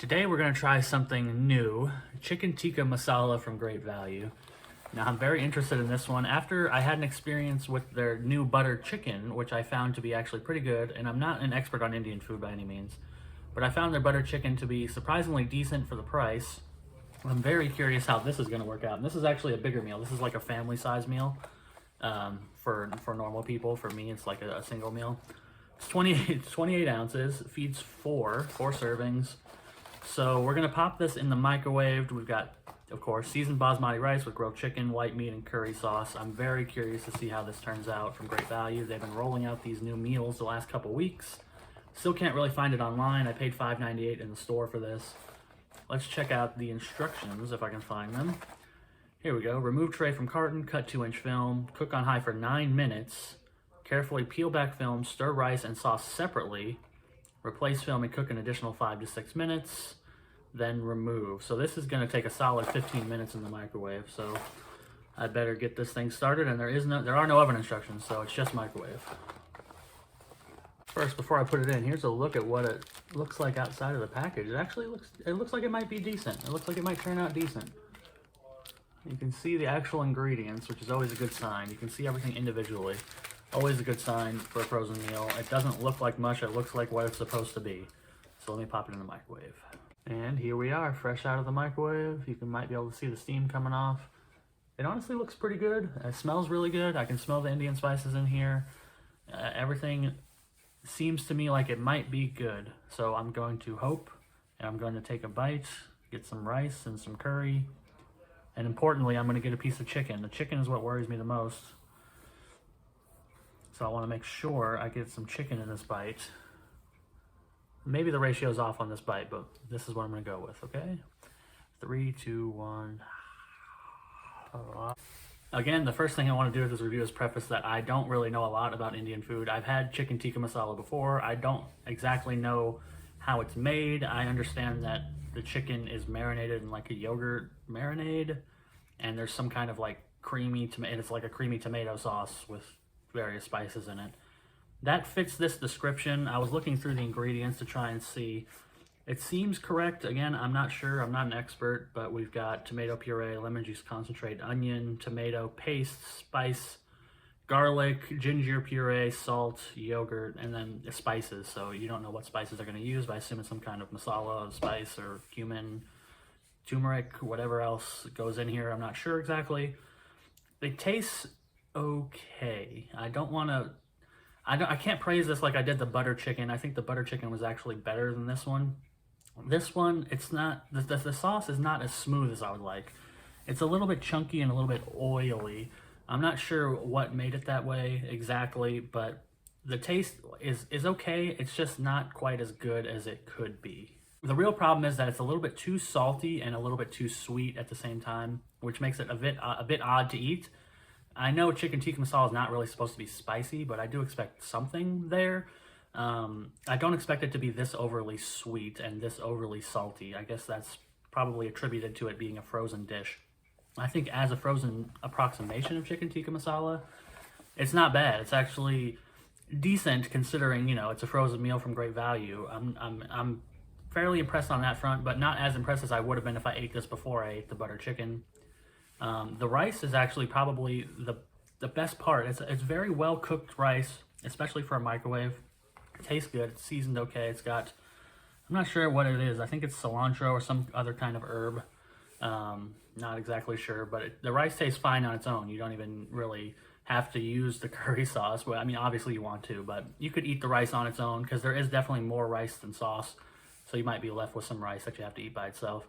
Today we're going to try something new, chicken tikka masala from Great Value. Now I'm very interested in this one after I had an experience with their new butter chicken, which I found to be actually pretty good, and I'm not an expert on Indian food by any means, but I found their butter chicken to be surprisingly decent for the price. I'm very curious how this is going to work out, and this is actually a bigger meal. This is like a family size meal for normal people. For me, it's like a single meal. It's 28 ounces, feeds four servings. So we're gonna pop this in the microwave. We've got, of course, seasoned basmati rice with grilled chicken, white meat, and curry sauce. I'm very curious to see how this turns out from Great Value. They've been rolling out these new meals the last couple weeks. Still can't really find it online. I paid $5.98 in the store for this. Let's check out the instructions if I can find them. Here we go. Remove tray from carton, cut 2-inch film, cook on high for 9 minutes. Carefully peel back film, stir rice and sauce separately. Replace film and cook an additional 5 to 6 minutes, then remove. So this is gonna take a solid 15 minutes in the microwave. So I better get this thing started, and there are no oven instructions, so it's just microwave. First, before I put it in, here's a look at what it looks like outside of the package. It actually looks like it might be decent. It looks like it might turn out decent. You can see the actual ingredients, which is always a good sign. You can see everything individually. Always a good sign for a frozen meal. It doesn't look like much, it looks like what it's supposed to be. So let me pop it in the microwave. And here we are, fresh out of the microwave. You might be able to see the steam coming off. It honestly looks pretty good. It smells really good. I can smell the Indian spices in here. Everything seems to me like it might be good. So I'm going to hope, and I'm going to take a bite, get some rice and some curry. And importantly, I'm going to get a piece of chicken. The chicken is what worries me the most. So I want to make sure I get some chicken in this bite. Maybe the ratio's off on this bite, but this is what I'm going to go with, okay? 3, 2, 1. Again, the first thing I want to do with this review is preface that I don't really know a lot about Indian food. I've had chicken tikka masala before. I don't exactly know how it's made. I understand that the chicken is marinated in like a yogurt marinade, and there's some kind of like creamy tomato. It's like a creamy tomato sauce with various spices in it. That fits this description. I was looking through the ingredients to try and see. It seems correct. Again, I'm not sure. I'm not an expert, but we've got tomato puree, lemon juice concentrate, onion, tomato paste, spice, garlic, ginger puree, salt, yogurt, and then the spices. So you don't know what spices they're going to use, but I assume it's some kind of masala, spice, or cumin, turmeric, whatever else goes in here. I'm not sure exactly. It tastes okay. I can't praise this like I did the butter chicken. I think the butter chicken was actually better than this one. This one, it's not, the sauce is not as smooth as I would like. It's a little bit chunky and a little bit oily. I'm not sure what made it that way exactly, but the taste is okay. It's just not quite as good as it could be. The real problem is that it's a little bit too salty and a little bit too sweet at the same time, which makes it a bit odd to eat. I know chicken tikka masala is not really supposed to be spicy, but I do expect something there. I don't expect it to be this overly sweet and this overly salty. I guess that's probably attributed to it being a frozen dish. I think as a frozen approximation of chicken tikka masala, it's not bad. It's actually decent considering, you know, it's a frozen meal from Great Value. I'm fairly impressed on that front, but not as impressed as I would have been if I ate this before I ate the butter chicken. The rice is actually probably the best part. It's very well cooked rice, especially for a microwave. It tastes good. It's seasoned okay. It's got, I'm not sure what it is. I think it's cilantro or some other kind of herb. Not exactly sure, but the rice tastes fine on its own. You don't even really have to use the curry sauce. Well, I mean, obviously you want to, but you could eat the rice on its own because there is definitely more rice than sauce. So you might be left with some rice that you have to eat by itself.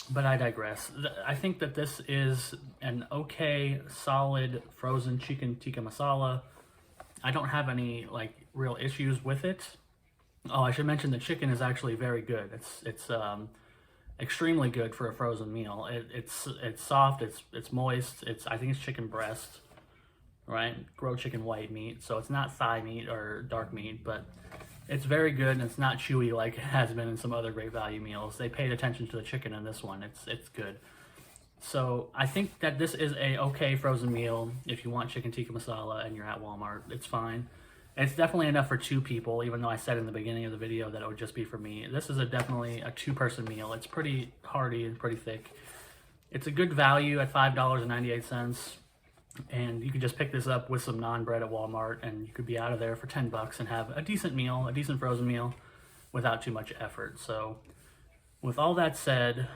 But I digress. I think that this is an okay, solid frozen chicken tikka masala. I don't have any like real issues with it. Oh, I should mention the chicken is actually very good. It's extremely good for a frozen meal. It's soft. It's moist. I think it's chicken breast, right? Grilled chicken white meat. So it's not thigh meat or dark meat, but it's very good, and it's not chewy like it has been in some other Great Value meals. They paid attention to the chicken in this one. It's good. So I think that this is a okay frozen meal if you want chicken tikka masala and you're at Walmart. It's fine. It's definitely enough for 2 people, even though I said in the beginning of the video that it would just be for me. This is definitely a 2-person meal. It's pretty hearty and pretty thick. It's a good value at $5.98, and you can just pick this up with some naan bread at Walmart, and you could be out of there for $10 and have a decent meal, a decent frozen meal, without too much effort. So, with all that said,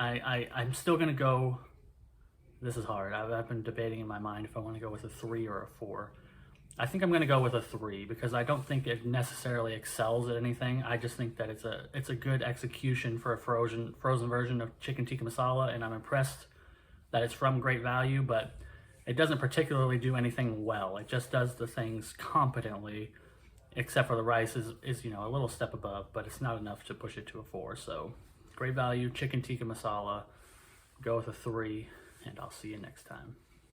I'm still gonna go. This is hard. I've been debating in my mind if I want to go with a 3 or a 4. I think I'm going to go with a 3 because I don't think it necessarily excels at anything. I just think that it's a good execution for a frozen version of chicken tikka masala, and I'm impressed that it's from Great Value, but it doesn't particularly do anything well. It just does the things competently, except for the rice is a little step above, but it's not enough to push it to a 4. So Great Value chicken tikka masala, go with a 3, and I'll see you next time.